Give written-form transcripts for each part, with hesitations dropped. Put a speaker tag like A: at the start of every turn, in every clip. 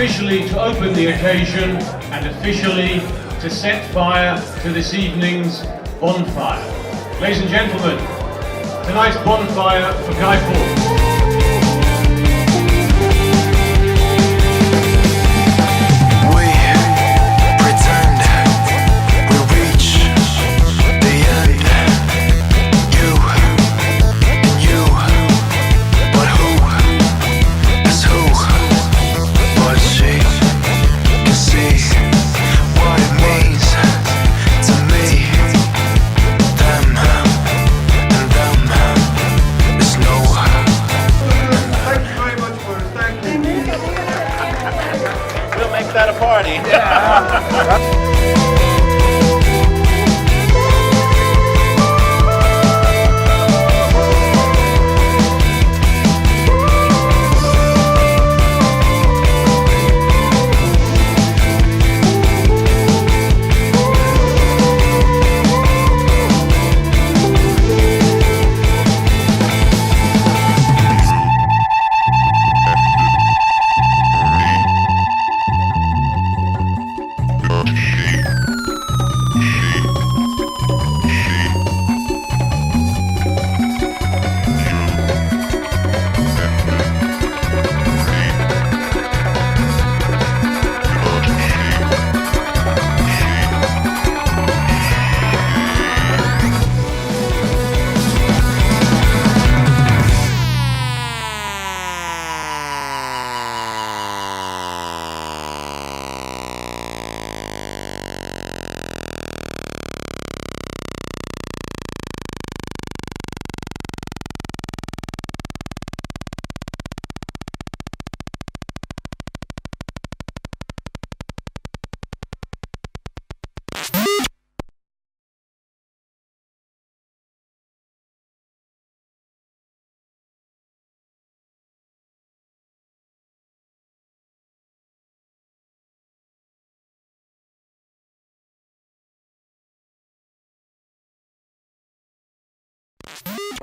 A: officially to open the occasion and officially to set fire to this evening's bonfire. Ladies and gentlemen, tonight's bonfire for Carbonfools.
B: That a party. Yeah.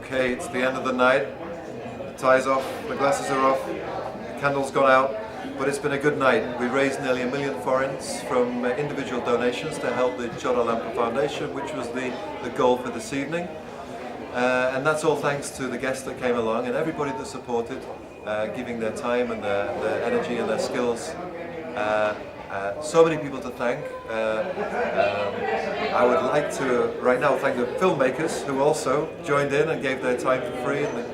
C: Okay, it's the end of the night, the tie's off, the glasses are off, the candle's gone out, but it's been a good night. We raised nearly $1 million forints from individual donations to help the Csodalámpa Foundation, which was the goal for this evening. And that's all thanks to the guests that came along and everybody that supported, giving their time and their energy and their skills. So many people to thank. I would like to right now thank the filmmakers who also joined in and gave their time for free, and the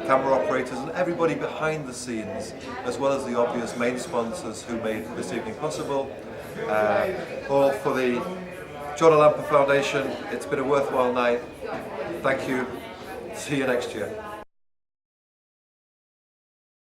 C: camera operators and everybody behind the scenes, as well as the obvious main sponsors who made this evening possible. All for the Csodalámpa Foundation. It's been a worthwhile night. Thank you. See you next year.